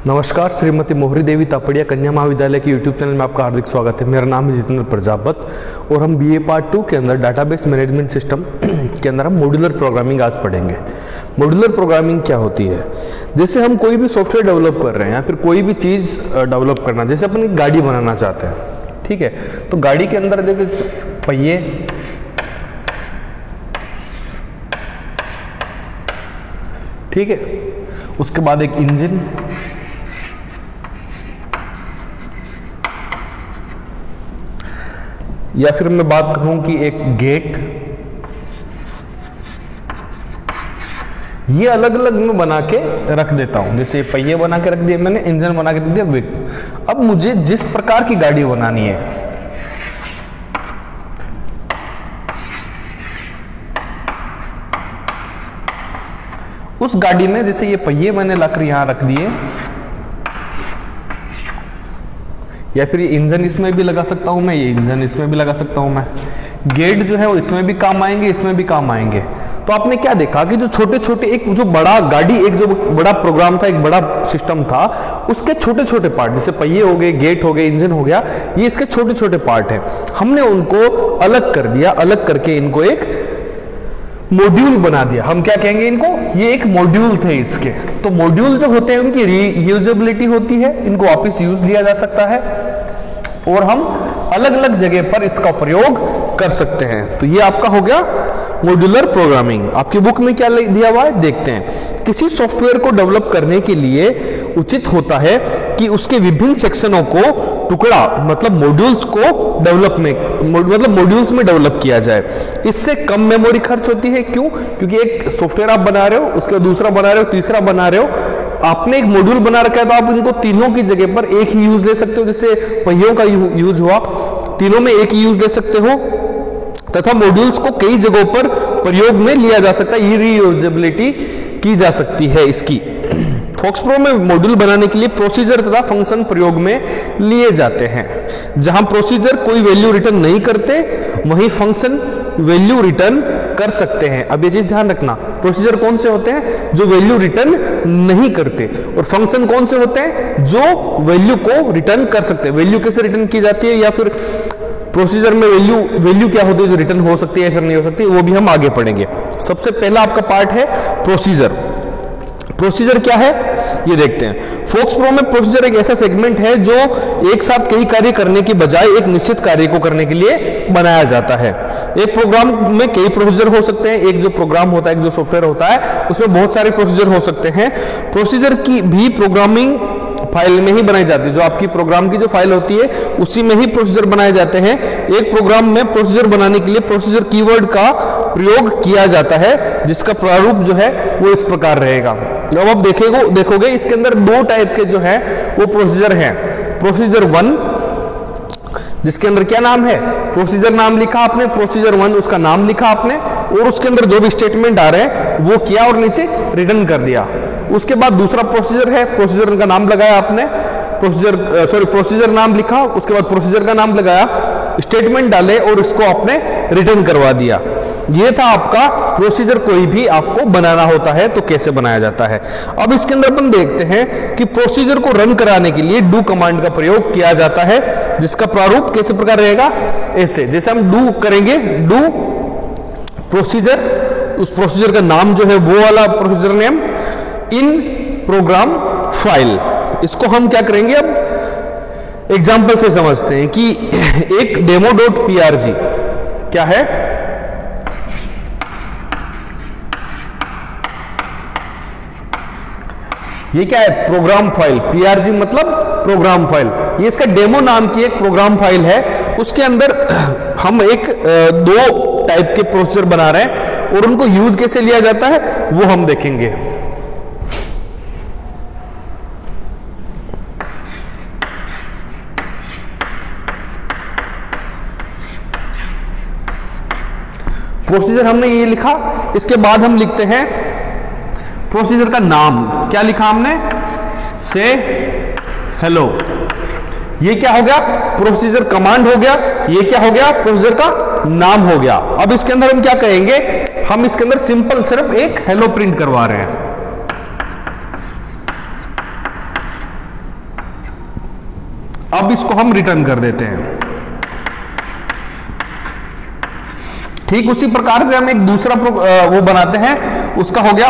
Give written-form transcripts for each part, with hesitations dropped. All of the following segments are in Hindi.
नमस्कार, श्रीमती मोहरी देवी तापड़िया कन्या महाविद्यालय के यूट्यूब चैनल में आपका हार्दिक स्वागत है। मेरा नाम है जितेंद्र प्रजापत और हम बीए पार्ट 2 के अंदर डाटाबेस मैनेजमेंट सिस्टम के अंदर हम मॉड्यूलर प्रोग्रामिंग आज पढ़ेंगे। मॉड्यूलर प्रोग्रामिंग क्या होती है? जैसे हम कोई भी सॉफ्टवेयर डेवलप कर रहे हैं या फिर कोई भी चीज़ डेवलप करना, जैसे अपन एक गाड़ी बनाना चाहते हैं, ठीक है, तो गाड़ी के अंदर देखिए पहिए, ठीक है, उसके बाद एक इंजन, या फिर मैं बात करूं कि एक गेट, ये अलग अलग मैं बना के रख देता हूं। जैसे पहिए बना के रख दिए मैंने, इंजन बना के रख दिया, विक। अब मुझे जिस प्रकार की गाड़ी बनानी है, उस गाड़ी में जैसे ये पहिए मैंने लाकर यहां रख दिए, या फिर ये इंजन इसमें भी लगा सकता हूं मैं, ये इंजन इसमें भी लगा सकता हूं मैं, गेट जो है वो इसमें भी काम आएंगे, इसमें भी काम आएंगे। तो आपने क्या देखा कि जो छोटे छोटे, एक जो बड़ा गाड़ी, एक जो बड़ा प्रोग्राम था, एक बड़ा सिस्टम था, उसके छोटे छोटे पार्ट, जैसे पहिए हो गए, गेट हो गए, इंजन हो गया, ये इसके छोटे छोटे पार्ट है। हमने उनको अलग कर दिया, अलग करके इनको एक मॉड्यूल बना दिया। हम क्या कहेंगे इनको? ये एक मॉड्यूल थे इसके। तो मॉड्यूल जो होते हैं उनकी रीयूजेबिलिटी होती है, इनको वापस यूज लिया जा सकता है और हम अलग अलग जगह पर इसका प्रयोग कर सकते हैं। तो ये आपका हो गया मॉड्यूलर प्रोग्रामिंग। आपकी बुक में क्या दिया हुआ है देखते हैं। किसी सॉफ्टवेयर को डेवलप करने के लिए उचित होता है कि उसके विभिन्न सेक्शनों को टुकड़ा मतलब मॉड्यूल्स को मॉड्यूल्स में डेवलप किया जाए। इससे कम मेमोरी खर्च होती है। क्यों? क्योंकि एक सॉफ्टवेयर आप बना रहे हो, उसके बाद दूसरा बना रहे हो, तीसरा बना रहे हो, आपने एक मॉड्यूल बना रखा है तो आप इनको तीनों की जगह पर एक ही यूज ले सकते हो। जैसे पहियों का यूज हुआ, तीनों में एक ही यूज ले सकते हो, तथा मॉड्यूल्स को कई जगहों पर प्रयोग में लिया जा सकता है। ये रीयूजेबिलिटी की जा सकती है इसकी। फोक्सप्रो में मॉड्यूल बनाने के लिए प्रोसीजर तथा फंक्शन प्रयोग में लिए जाते हैं। जहां प्रोसीजर कोई वैल्यू रिटर्न नहीं करते, वहीं फंक्शन वैल्यू रिटर्न कर सकते हैं। अब ये चीज ध्यान रखना, प्रोसीजर कौन से होते हैं? जो वैल्यू रिटर्न नहीं करते, और फंक्शन कौन से होते हैं? जो वैल्यू को रिटर्न कर सकते हैं। वैल्यू कैसे रिटर्न की जाती है, या फिर प्रोसीजर में वैल्यू क्या होती है जो रिटर्न हो सकती है या फिर नहीं हो सकती, वो भी हम आगे पढ़ेंगे। सबसे पहला आपका पार्ट है प्रोसीजर। प्रोसीजर क्या है ये देखते हैं। फोक्सप्रो में प्रोसीजर एक ऐसा सेगमेंट है जो एक साथ कई कार्य करने की बजाय एक निश्चित कार्य को करने के लिए बनाया जाता है। एक प्रोग्राम में कई प्रोसीजर हो सकते हैं। एक जो प्रोग्राम होता है, एक जो सॉफ्टवेयर होता है, उसमें बहुत सारे प्रोसीजर हो सकते हैं। प्रोसीजर की भी प्रोग्रामिंग फाइल में ही बनाई जाती है। जो आपकी प्रोग्राम की जो फाइल होती है उसी में ही प्रोसीजर बनाए जाते हैं। एक प्रोग्राम में प्रोसीजर बनाने के लिए प्रोसीजर कीवर्ड का प्रयोग किया जाता है, जिसका प्रारूप जो है वो इस प्रकार रहेगा। अब आप देखोगे इसके अंदर दो टाइप के जो है वो प्रोसीजर हैं। प्रोसीजर 1, जिसके अंदर क्या नाम है, प्रोसीजर नाम लिखा आपने, प्रोसीजर 1 उसका नाम लिखा आपने, और उसके अंदर जो भी स्टेटमेंट आ रहे हैं वो किया और नीचे रिटर्न कर दिया। उसके बाद दूसरा प्रोसीजर है, प्रोसीजर का नाम लगाया आपने, प्रोसीजर नाम लिखा, उसके बाद प्रोसीजर का नाम लगाया, स्टेटमेंट डाले और इसको आपने रिटर्न करवा दिया। ये था आपका प्रोसीजर। कोई भी आपको बनाना होता है तो कैसे बनाया जाता है। अब इसके अंदर अपन देखते हैं कि प्रोसीजर को रन कराने के लिए डू कमांड का प्रयोग किया जाता है, जिसका प्रारूप कैसे प्रकार रहेगा, ऐसे। जैसे हम डू करेंगे, डू प्रोसीजर, उस प्रोसीजर का नाम जो है वो वाला procedure name in program file. इसको हम क्या करेंगे, अब एग्जांपल से समझते हैं कि एक demo.prg क्या है, ये क्या है, प्रोग्राम फाइल। PRG मतलब प्रोग्राम फाइल। ये इसका डेमो नाम की एक प्रोग्राम फाइल है। उसके अंदर हम दो टाइप के प्रोसीजर बना रहे हैं और उनको यूज कैसे लिया जाता है वो हम देखेंगे। प्रोसीजर हमने ये लिखा। इसके बाद हम लिखते हैं प्रोसीजर का नाम। क्या लिखा हमने? से हेलो। ये क्या हो गया? प्रोसीजर कमांड हो गया। ये क्या हो गया? प्रोसीजर का नाम हो गया। अब इसके अंदर हम क्या कहेंगे, हम इसके अंदर सिंपल सिर्फ एक हेलो प्रिंट करवा रहे हैं। अब इसको हम रिटर्न कर देते हैं। ठीक उसी प्रकार से हम एक दूसरा वो बनाते हैं, उसका हो गया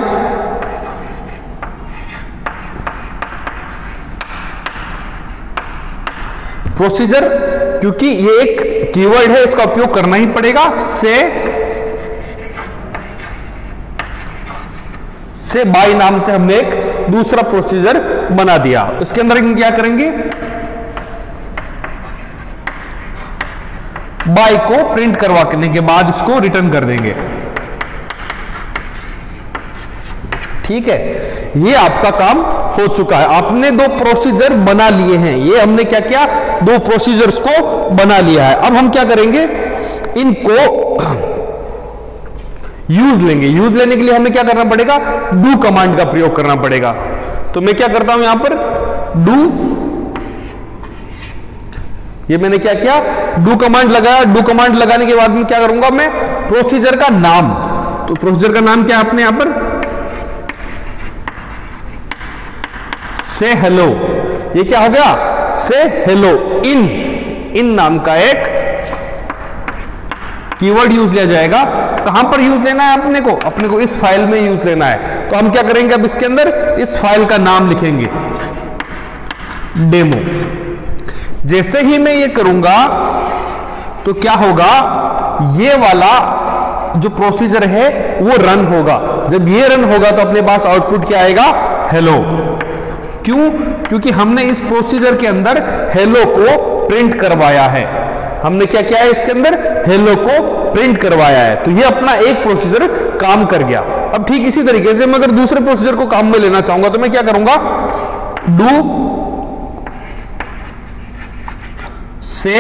प्रोसीजर, क्योंकि ये एक कीवर्ड है, इसका उपयोग करना ही पड़ेगा। से बाय नाम से हमने एक दूसरा प्रोसीजर बना दिया। इसके अंदर हम क्या करेंगे, बाय को प्रिंट करवाने के बाद इसको रिटर्न कर देंगे। ठीक है, ये आपका काम हो चुका है। आपने दो प्रोसीजर बना लिए हैं। ये हमने क्या किया, दो प्रोसीजर्स को बना लिया है। अब हम क्या करेंगे, इनको यूज लेंगे। यूज लेने के लिए हमें क्या करना पड़ेगा, डू कमांड का प्रयोग करना पड़ेगा। तो मैं क्या करता हूं यहां पर, डू, ये मैंने क्या किया, डू कमांड लगाया। डू कमांड लगाने के बाद में क्या करूंगा मैं, प्रोसीजर का नाम, तो प्रोसीजर का नाम क्या है आपने यहां पर, से हेलो। ये क्या हो गया, से हेलो। इन नाम का एक कीवर्ड यूज लिया जाएगा। कहां पर यूज लेना है अपने को इस फाइल में यूज लेना है। तो हम क्या करेंगे, अब इसके अंदर इस फाइल का नाम लिखेंगे डेमो। जैसे ही मैं ये करूंगा तो क्या होगा, ये वाला जो प्रोसीजर है वो रन होगा। जब ये रन होगा तो अपने पास आउटपुट क्या आएगा, हेलो। क्यों, क्योंकि हमने इस प्रोसीजर के अंदर हेलो को प्रिंट करवाया है। हमने क्या किया है, इसके अंदर हेलो को प्रिंट करवाया है। तो ये अपना एक प्रोसीजर काम कर गया। अब ठीक इसी तरीके से मैं अगर दूसरे प्रोसीजर को काम में लेना चाहूंगा तो मैं क्या करूंगा, डू से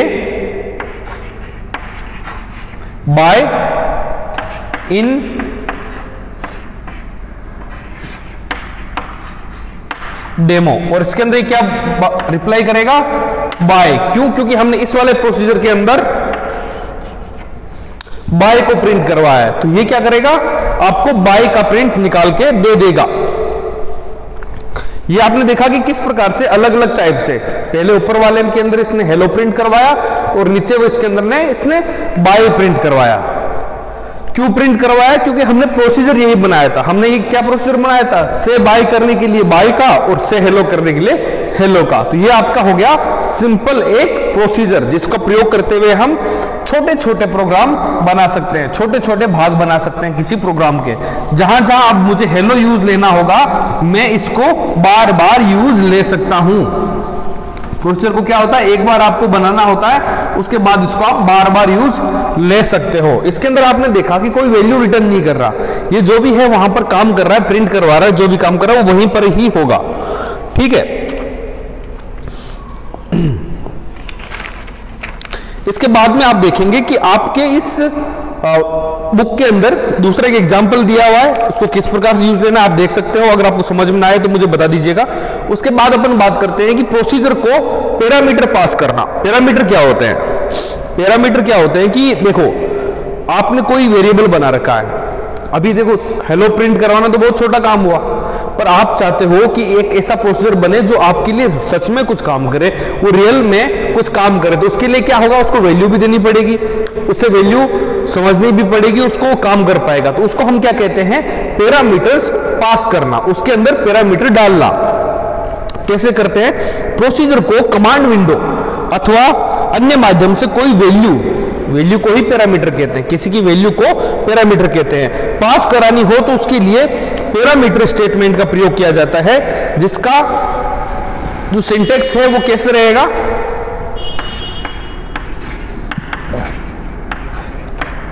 बाय इन डेमो, और इसके अंदर क्या रिप्लाई करेगा, बाय। क्यों, क्योंकि हमने इस वाले प्रोसीजर के अंदर बाय को प्रिंट करवाया है। तो ये क्या करेगा, आपको बाय का प्रिंट निकाल के दे देगा। ये आपने देखा कि किस प्रकार से अलग अलग टाइप से, पहले ऊपर वाले के अंदर इसने हेलो प्रिंट करवाया और नीचे वो इसके अंदर इसने बाय प्रिंट करवाया। क्यों प्रिंट करवाया, क्योंकि हमने प्रोसीजर यही बनाया था। हमने ये क्या प्रोसीजर बनाया था, से बाय करने के लिए बाय का और से हेलो करने के लिए हेलो का। तो ये आपका हो गया सिंपल एक प्रोसीजर, जिसका प्रयोग करते हुए हम छोटे छोटे प्रोग्राम बना सकते हैं, छोटे छोटे भाग बना सकते हैं किसी प्रोग्राम के। जहां जहां अब मुझे हेलो यूज लेना होगा, मैं इसको बार बार यूज ले सकता हूं। प्रोसीजर को क्या होता है, एक बार आपको बनाना होता है, उसके बाद इसको आप बार बार यूज ले सकते हो। इसके अंदर आपने देखा कि कोई वैल्यू रिटर्न नहीं कर रहा, ये जो भी है वहां पर काम कर रहा है, प्रिंट करवा रहा है, जो भी काम कर रहा है वो वहीं पर ही होगा। ठीक है, इसके बाद में आप देखेंगे कि आपके इस बुक के अंदर दूसरा एक एग्जाम्पल दिया हुआ है, उसको किस प्रकार से यूज लेना आप देख सकते हो। अगर आपको समझ में ना आए तो मुझे बता दीजिएगा। उसके बाद अपन बात करते हैं कि प्रोसीजर को पैरामीटर पास करना। पैरामीटर क्या होते हैं, पैरामीटर क्या होते हैं कि देखो आपने कोई वेरिएबल बना रखा है। अभी देखो हेलो प्रिंट करवाना तो बहुत छोटा काम हुआ, पर आप चाहते हो कि एक ऐसा प्रोसीजर बने जो आपके लिए सच में कुछ काम करे, वो रियल में कुछ काम करे। तो उसके लिए क्या होगा, उसको वैल्यू भी देनी पड़ेगी, उससे वैल्यू समझनी भी पड़ेगी, उसको काम कर पाएगा। तो उसको हम क्या कहते हैं, पैरामीटर्स पास करना, उसके अंदर पैरामीटर डालना। कैसे करते हैं, प्रोसीजर को कमांड विंडो अथवा अन्य माध्यम से कोई वैल्यू को ही पैरामीटर कहते हैं, किसी की वैल्यू को पैरामीटर कहते हैं, पास करानी हो तो उसके लिए पैरामीटर स्टेटमेंट का प्रयोग किया जाता है, जिसका जो सिंटेक्स है वो कैसे रहेगा,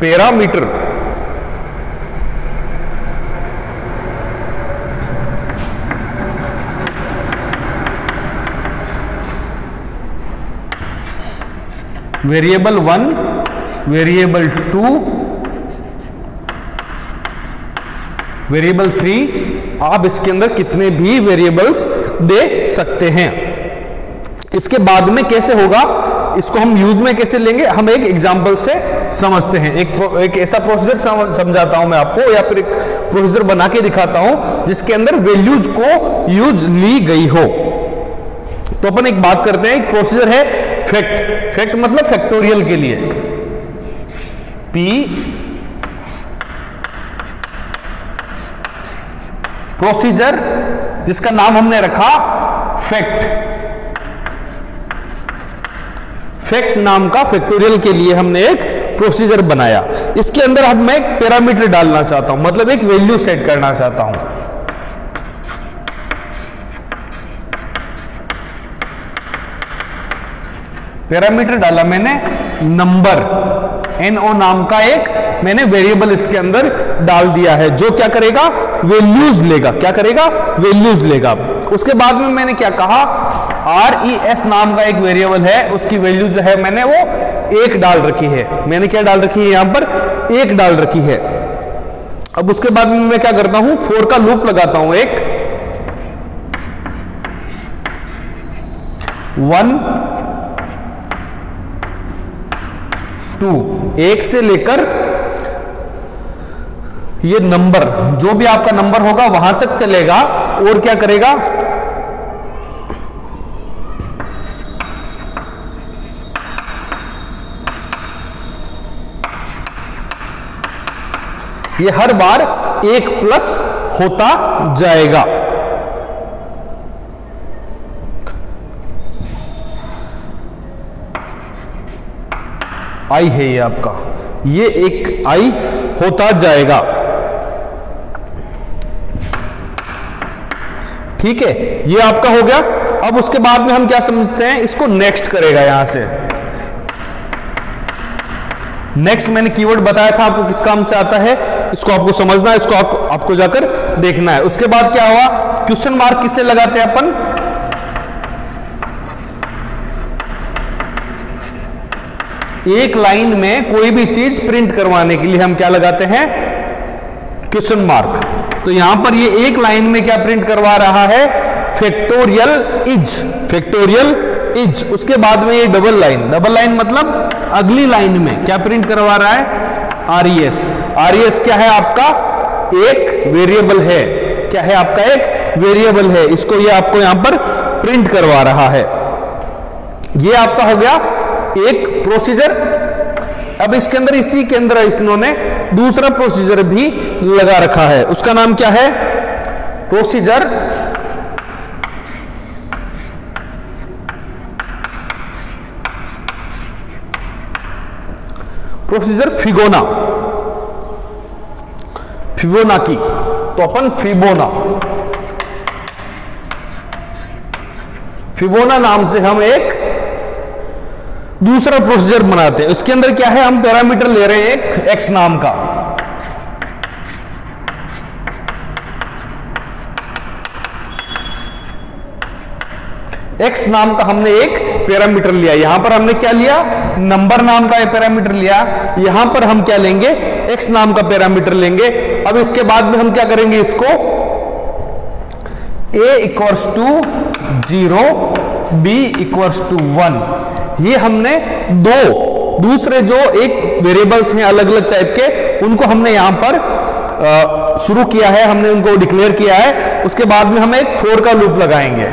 पैरामीटर वेरिएबल 1, वेरिएबल 2, वेरिएबल 3, आप इसके अंदर कितने भी वेरिएबल्स दे सकते हैं। इसके बाद में कैसे होगा, इसको हम यूज में कैसे लेंगे, हम एक एग्जांपल से समझते हैं। एक ऐसा प्रोसीजर समझाता हूं मैं आपको, या फिर एक प्रोसीजर बना के दिखाता हूं जिसके अंदर वैल्यूज को यूज ली गई हो। तो अपन एक बात करते हैं, एक प्रोसीजर है फैक्ट। फैक्ट मतलब फैक्टोरियल के लिए, P प्रोसीजर जिसका नाम हमने रखा फैक्ट। फैक्ट नाम का फैक्टोरियल के लिए हमने एक प्रोसीजर बनाया। इसके अंदर अब मैं एक पैरामीटर डालना चाहता हूं, मतलब एक वैल्यू सेट करना चाहता हूं। पैरामीटर डाला मैंने नंबर, NO नाम का एक मैंने वेरिएबल इसके अंदर डाल दिया है, जो क्या करेगा, वैल्यूज लेगा। क्या करेगा, वैल्यूज लेगा। उसके बाद में मैंने क्या कहा, RES नाम का एक वेरिएबल है, उसकी वैल्यू जो है मैंने वो 1 डाल रखी है। मैंने क्या डाल रखी है, यहां पर 1 डाल रखी है। अब उसके बाद में मैं क्या करता हूं, फॉर का लूप लगाता हूं, 1 से लेकर ये नंबर, जो भी आपका नंबर होगा वहां तक चलेगा। और क्या करेगा, ये हर बार 1 प्लस होता जाएगा। आई है ये आपका, ये एक आई होता जाएगा। ठीक है, ये आपका हो गया। अब उसके बाद में हम क्या समझते हैं, इसको नेक्स्ट करेगा। यहां से नेक्स्ट मैंने कीवर्ड बताया था आपको, किस काम से आता है, इसको आपको समझना है, इसको आपको जाकर देखना है। उसके बाद क्या हुआ, क्वेश्चन मार्क किससे लगाते हैं अपन, एक लाइन में कोई भी चीज प्रिंट करवाने के लिए हम क्या लगाते हैं, क्वेश्चन मार्क। तो यहां पर ये एक लाइन में क्या प्रिंट करवा रहा है, फैक्टोरियल इज, फैक्टोरियल इज। उसके बाद में ये डबल लाइन मतलब अगली लाइन में क्या प्रिंट करवा रहा है, RES। RES क्या है आपका, एक वेरिएबल है। क्या है आपका, एक वेरिएबल है, इसको ये आपको यहां पर प्रिंट करवा रहा है। ये आपका हो गया एक प्रोसीजर। अब इसके अंदर, इसी के अंदर इन्होंने दूसरा प्रोसीजर भी लगा रखा है, उसका नाम क्या है, प्रोसीजर फिबोनाची। तो अपन फिबोना नाम से हम एक दूसरा प्रोसीजर बनाते हैं। उसके अंदर क्या है, हम पैरामीटर ले रहे हैं एक एक्स नाम का। एक्स नाम का हमने एक पैरामीटर लिया। यहां पर हमने क्या लिया, नंबर नाम का एक पैरामीटर लिया। यहां पर हम क्या लेंगे, एक्स नाम का पैरामीटर लेंगे। अब इसके बाद में हम क्या करेंगे, इसको a equals to 0, b equals to 1। ये हमने दूसरे जो एक वेरिएबल्स हैं अलग अलग टाइप के, उनको हमने यहां पर शुरू किया है, हमने उनको डिक्लेयर किया है। उसके बाद में हम एक फॉर का लूप लगाएंगे।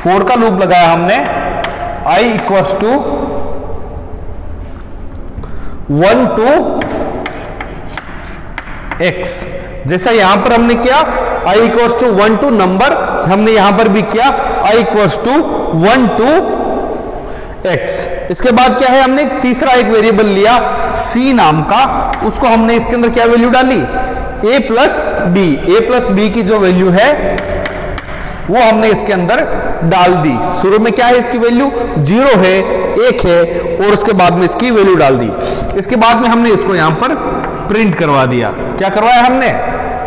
फॉर का लूप लगाया हमने, i equals to 1 to x। जैसा यहां पर हमने किया i इक्वल्स टू 1 to नंबर, हमने यहां पर भी किया i equals to 1 to x। इसके बाद क्या है, हमने तीसरा एक वेरिएबल लिया c नाम का, उसको हमने इसके अंदर क्या वैल्यू डाली, a प्लस b की जो वैल्यू है वो हमने इसके अंदर डाल दी। शुरू में क्या है, इसकी वैल्यू 0 है, 1 है, और उसके बाद में इसकी वैल्यू डाल दी। इसके बाद में हमने इसको यहां पर प्रिंट करवा दिया। क्या करवाया हमने,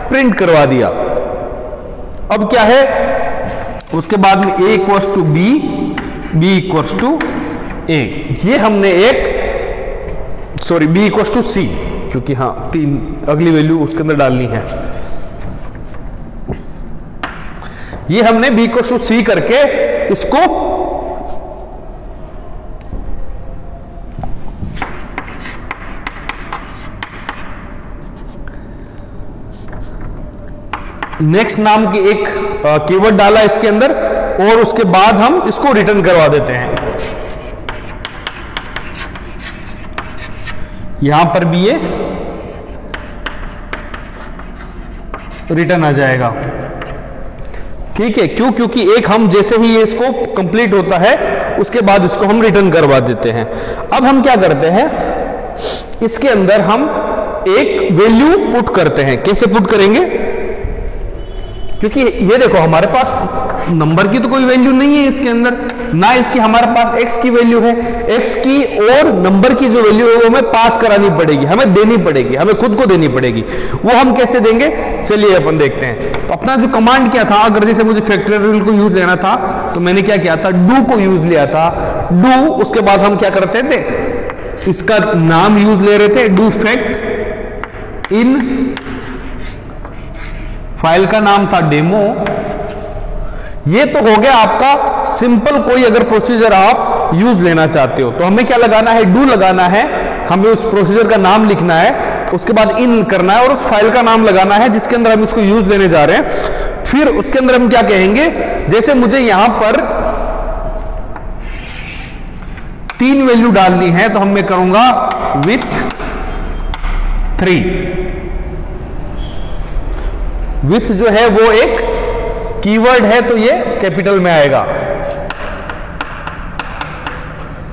प्रिंट करवा दिया। अब क्या है, उसके बाद में a equals to b equals to a। ये हमने b इक्वल्स टू c, क्योंकि हाँ 3 अगली वैल्यू उसके अंदर डालनी है। ये हमने b को c करके इसको नेक्स्ट नाम की एक कीवर्ड डाला इसके अंदर, और उसके बाद हम इसको रिटर्न करवा देते हैं। यहां पर भी ये रिटर्न आ जाएगा। ठीक है, क्यों? क्योंकि एक हम जैसे ही ये इसको कंप्लीट होता है उसके बाद इसको हम रिटर्न करवा देते हैं। अब हम क्या करते हैं, इसके अंदर हम एक वैल्यू पुट करते हैं। कैसे पुट करेंगे? क्योंकि ये देखो हमारे पास नंबर की तो कोई वैल्यू नहीं है इसके अंदर, ना इसकी हमारे पास x की वैल्यू है। x की और नंबर की जो वैल्यू है वो हमें पास करानी पड़ेगी, हमें देनी पड़ेगी, हमें खुद को देनी पड़ेगी। वो हम कैसे देंगे, चलिए अपन देखते हैं। तो अपना जो कमांड क्या था, अगर जैसे मुझे फैक्टोरियल को यूज लेना था तो मैंने क्या किया था, डू को यूज लिया था। डू, उसके बाद हम क्या करते थे, इसका नाम यूज ले रहे थे, डू फैक्ट इन, फाइल का नाम था डेमो। ये तो हो गया आपका सिंपल कोई अगर प्रोसीजर आप यूज लेना चाहते हो तो हमें क्या लगाना है, डू लगाना है, हमें उस प्रोसीजर का नाम लिखना है, उसके बाद इन करना है और उस फाइल का नाम लगाना है जिसके अंदर हम इसको यूज लेने जा रहे हैं। फिर उसके अंदर हम क्या कहेंगे, जैसे मुझे यहां पर 3 वैल्यू डालनी है तो मैं करूंगा विथ 3। विथ जो है वो एक कीवर्ड है तो ये कैपिटल में आएगा,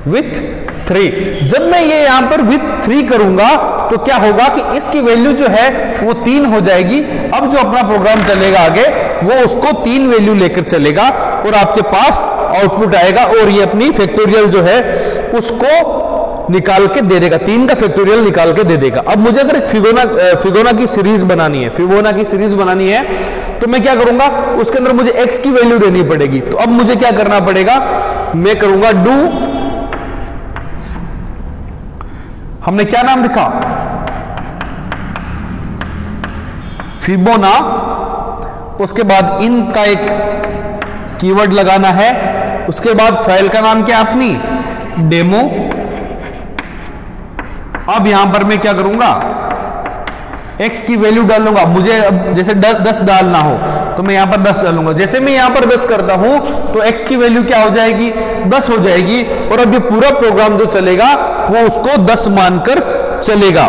विथ 3। जब मैं ये यहां पर विथ 3 करूंगा तो क्या होगा कि इसकी वैल्यू जो है वो 3 हो जाएगी। अब जो अपना प्रोग्राम चलेगा आगे वो उसको 3 वैल्यू लेकर चलेगा और आपके पास आउटपुट आएगा और ये अपनी फैक्टोरियल जो है उसको निकाल के दे देगा, 3 का फैक्टोरियल निकाल के दे देगा। अब मुझे अगर फिबोना की सीरीज बनानी है, फिबोना की सीरीज बनानी है तो मैं क्या करूंगा, उसके अंदर मुझे x की वैल्यू देनी पड़ेगी। तो अब मुझे क्या करना पड़ेगा, मैं करूंगा डू, हमने क्या नाम लिखा, फिबोना, उसके बाद इन का एक कीवर्ड लगाना है, उसके बाद फाइल का नाम क्या अपनी डेमो। अब यहां पर मैं क्या करूंगा, x की वैल्यू डालूंगा। मुझे अब जैसे 10 डालना हो तो मैं यहां पर 10 डालूंगा। जैसे मैं यहां पर 10 करता हूं तो x की वैल्यू क्या हो जाएगी, 10 हो जाएगी। और अब ये पूरा प्रोग्राम जो चलेगा वो उसको 10 मानकर चलेगा।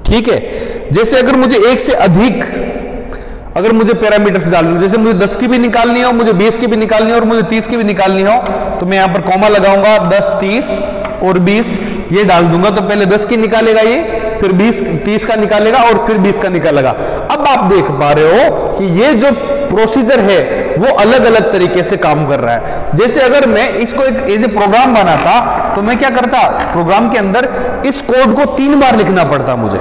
ठीक है, जैसे अगर मुझे एक से अधिक अगर मुझे पैरामीटर्स डालनी हो, जैसे मुझे 10 की भी निकालनी हो, मुझे 20 की भी निकालनी हो और मुझे 30 की भी निकालनी हो, तो मैं यहां पर कॉमा लगाऊंगा, 10, 30 और 20 ये डाल दूंगा। तो पहले 10 की निकालेगा ये, फिर 30 का निकालेगा और फिर 20 का निकालेगा। अब आप देख पा रहे हो कि ये जो प्रोसीजर है वो अलग अलग तरीके से काम कर रहा है। जैसे अगर मैं इसको एक एज ए प्रोग्राम बनाता तो मैं क्या करता, प्रोग्राम के अंदर इस कोड को 3 बार लिखना पड़ता मुझे।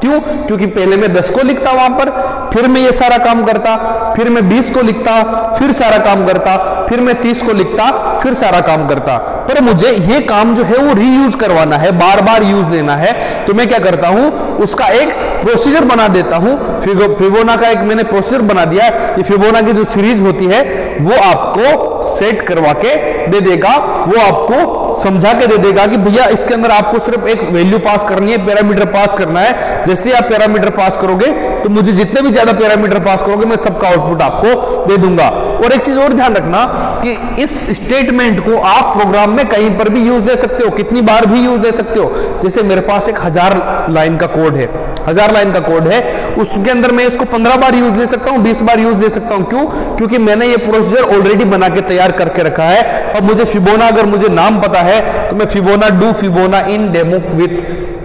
क्यों? क्योंकि पहले मैं 10 को लिखता वहां पर, फिर मैं ये सारा काम करता, फिर मैं 20 को लिखता, फिर सारा काम करता, फिर मैं 30 को लिखता, फिर सारा काम करता। पर मुझे ये काम जो है वो रीयूज करवाना है, बार बार यूज लेना है। तो मैं क्या करता हूं, उसका एक प्रोसीजर बना देता हूं। फिबोना का एक मैंने प्रोसीजर बना दिया। ये फिबोना की जो सीरीज होती है वो आपको सेट करवा के दे देगा, वो आपको समझा के दे देगा कि भैया इसके अंदर आपको सिर्फ एक वैल्यू पास करनी है, पैरामीटर पास करना है। जैसे आप पैरामीटर पास करोगे तो मुझे जितने भी ज्यादा पैरामीटर पास करोगे मैं सबका आउटपुट आपको दे दूंगा। और एक चीज और ध्यान रखना कि इस स्टेटमेंट को आप प्रोग्राम में कहीं पर भी यूज दे सकते हो, कितनी बार भी यूज दे सकते हो। जैसे मेरे पास एक 1000 लाइन का कोड है, 1000 लाइन का कोड है, उसके अंदर मैं इसको 15 बार यूज ले सकता हूं, 20 बार यूज ले सकता हूं। क्यों? क्योंकि मैंने ये प्रोसीजर ऑलरेडी बना के तैयार करके रखा है। अब मुझे फिबोना अगर मुझे नाम पता है तो मैं फिबोना डू फिबोना इन डेमो विथ,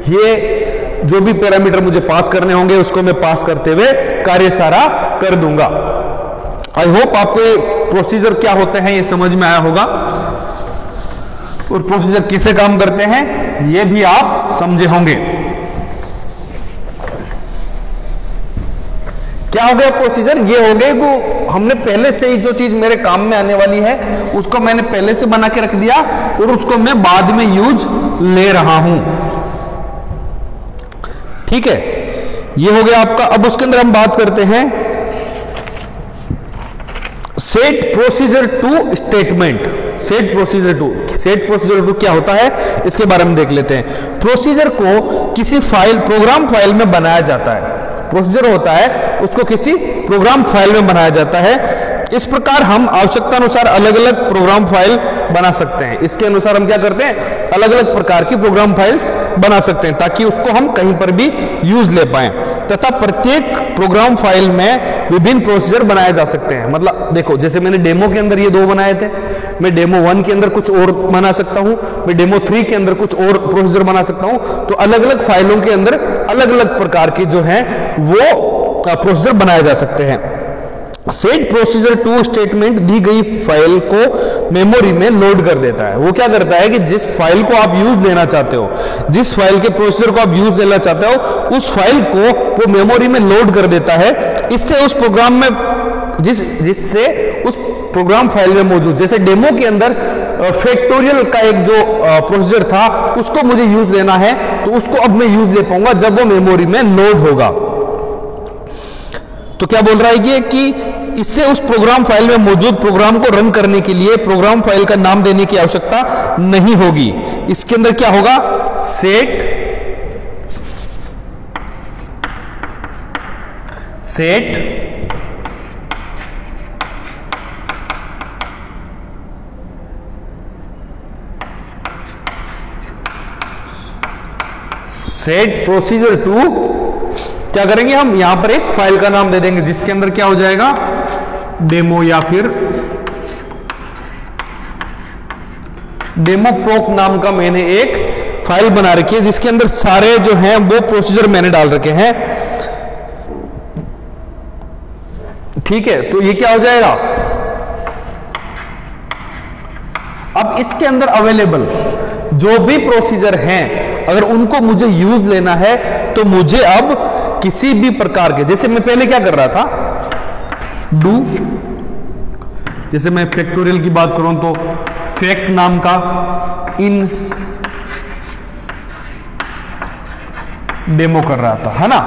ये जो भी पैरामीटर मुझे पास करने होंगे उसको मैं पास करते हुए कार्य सारा कर दूंगा। आई होप आपको ये प्रोसीजर क्या होते हैं ये समझ में आया होगा और प्रोसीजर कैसे काम करते हैं ये भी आप समझे होंगे। क्या हो गया प्रोसीजर, ये हो गए वो हमने पहले से ही जो चीज मेरे काम में आने वाली है उसको मैंने पहले से बना के रख दिया और उसको मैं बाद में यूज ले रहा हूं। ठीक है, ये हो गया आपका। अब उसके अंदर हम बात करते हैं set procedure two statement. Set procedure two क्या होता है इसके बारे में देख लेते हैं। प्रोसीजर को किसी फाइल, प्रोग्राम फाइल में बनाया जाता है। प्रोसीजर होता है उसको किसी प्रोग्राम फाइल में बनाया जाता है। इस प्रकार हम आवश्यकता अनुसार अलग अलग प्रोग्राम फाइल बना सकते हैं। इसके अनुसार हम क्या करते हैं, अलग अलग प्रकार की प्रोग्राम फाइल्स बना सकते हैं ताकि उसको हम कहीं पर भी यूज ले पाएं, तथा प्रत्येक प्रोग्राम फाइल में विभिन्न प्रोसीजर बनाए जा सकते हैं। मतलब देखो, जैसे मैंने डेमो के अंदर ये 2 बनाए थे, मैं डेमो 1 के अंदर कुछ और बना सकता हूं, मैं डेमो 3 के अंदर कुछ और प्रोसीजर बना सकता हूं। तो अलग अलग फाइलों के अंदर अलग अलग प्रकार के जो है वो प्रोसीजर बनाए जा सकते हैं। सेट प्रोसीजर टू स्टेटमेंट दी गई फाइल को मेमोरी में लोड कर देता है। वो क्या करता है कि जिस फाइल को आप यूज लेना चाहते हो, जिस फाइल के प्रोसीजर को आप यूज लेना चाहते हो, उस फाइल को वो मेमोरी में लोड कर देता है। इससे उस प्रोग्राम में जिससे उस प्रोग्राम फाइल में मौजूद, जैसे डेमो के अंदर फैक्टोरियल का एक जो प्रोसीजर था उसको मुझे यूज लेना है, तो उसको अब मैं यूज ले पाऊंगा जब वो मेमोरी में लोड होगा। तो क्या बोल रहा है ये कि इससे उस प्रोग्राम फाइल में मौजूद प्रोग्राम को रन करने के लिए प्रोग्राम फाइल का नाम देने की आवश्यकता नहीं होगी। इसके अंदर क्या होगा, सेट प्रोसीजर टू, क्या करेंगे हम यहां पर एक फाइल का नाम दे देंगे जिसके अंदर क्या हो जाएगा, डेमो या फिर डेमो प्रोक नाम का मैंने एक फाइल बना रखी है जिसके अंदर सारे जो हैं वो प्रोसीजर मैंने डाल रखे हैं। ठीक है, तो ये क्या हो जाएगा, अब इसके अंदर अवेलेबल जो भी प्रोसीजर हैं अगर उनको मुझे यूज लेना है तो मुझे अब किसी भी प्रकार के, जैसे मैं पहले क्या कर रहा था, डू, जैसे मैं फैक्टोरियल की बात करूं तो फैक्ट नाम का इन डेमो कर रहा था, है ना।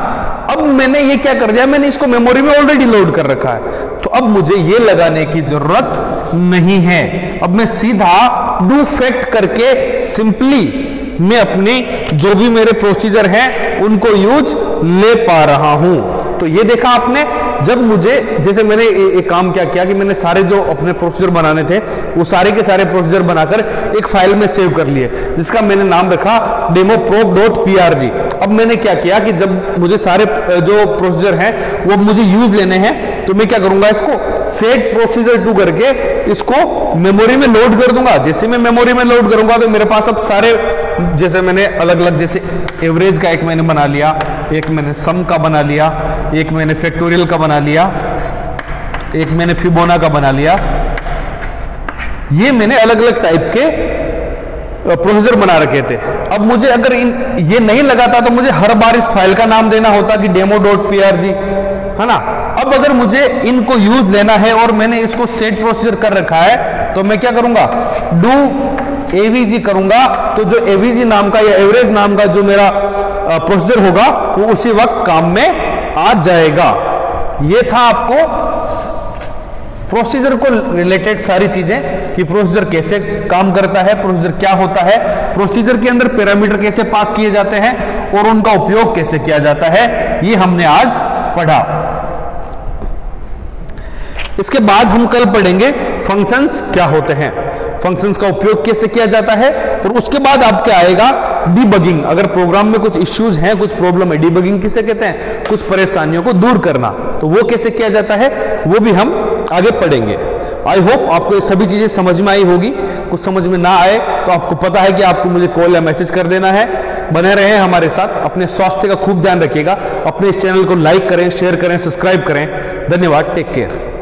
अब मैंने ये क्या कर दिया, मैंने इसको मेमोरी में ऑलरेडी लोड कर रखा है, तो अब मुझे ये लगाने की जरूरत नहीं है। अब मैं सीधा डू फैक्ट करके सिंपली मैं अपने जो भी मेरे प्रोसीजर हैं उनको यूज ले पा रहा हूं। तो ये देखा आपने, जब मुझे, जैसे मैंने एक काम क्या किया कि मैंने सारे जो अपने प्रोसीजर बनाने थे वो सारे के सारे प्रोसीजर बनाकर एक फाइल में सेव कर लिए जिसका मैंने नाम रखा demoproc.prg। अब मैंने क्या किया कि जब मुझे सारे जो प्रोसीजर हैं वो मुझे यूज लेने हैं तो मैं क्या करूंगा, इसको सेट प्रोसीजर टू करके इसको मेमोरी में लोड कर दूंगा। जैसे मैं मेमोरी में लोड करूंगा तो मेरे पास अब सारे, जैसे मैंने अलग अलग, जैसे एवरेज का एक मैंने बना लिया, एक मैंने सम का बना लिया, एक मैंने फैक्टोरियल का बना लिया, एक मैंने फिबोना का बना लिया। ये मैंने अलग अलग टाइप के प्रोसीजर बना रखे थे। अब मुझे अगर ये नहीं लगाता तो मुझे हर बार इस फाइल का नाम देना होता कि demo.prg, है ना। अब अगर मुझे इनको यूज लेना है और मैंने इसको सेट प्रोसीजर कर रखा है तो मैं क्या करूंगा, डू avg करूंगा, तो जो avg नाम का या एवरेज नाम का जो मेरा प्रोसीजर होगा वो उसी वक्त काम में आ जाएगा। ये था आपको प्रोसीजर को रिलेटेड सारी चीजें कि प्रोसीजर कैसे काम करता है, प्रोसीजर क्या होता है, प्रोसीजर के अंदर पैरामीटर कैसे पास किए जाते हैं और उनका उपयोग कैसे किया जाता है, ये हमने आज पढ़ा। इसके बाद हम कल पढ़ेंगे फंक्शंस क्या होते हैं, फंक्शंस का उपयोग कैसे किया जाता है, और उसके बाद आपके आएगा डीबगिंग। अगर प्रोग्राम में कुछ इश्यूज हैं, कुछ प्रॉब्लम है, डीबगिंग किसे कहते हैं, कुछ परेशानियों को दूर करना, तो वो कैसे किया जाता है वो भी हम आगे पढ़ेंगे। आई होप आपको ये सभी चीजें समझ में आई होगी। कुछ समझ में ना आए तो आपको पता है कि आपको मुझे कॉल या मैसेज कर देना है। बने रहें हमारे साथ, अपने स्वास्थ्य का खूब ध्यान रखिएगा, अपने इस चैनल को लाइक करें, शेयर करें, सब्सक्राइब करें। धन्यवाद, टेक केयर।